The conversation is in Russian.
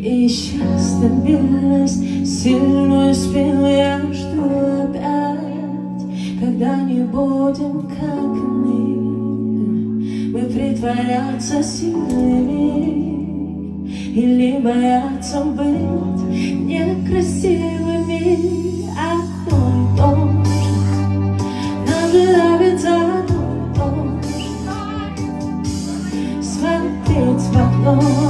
Ища стабильность, сильную спину я жду опять. Когда не будем как мы притворяться сильными или бояться быть некрасивыми. Одно и то же, нам нравится одно и то же. Смотреть в окно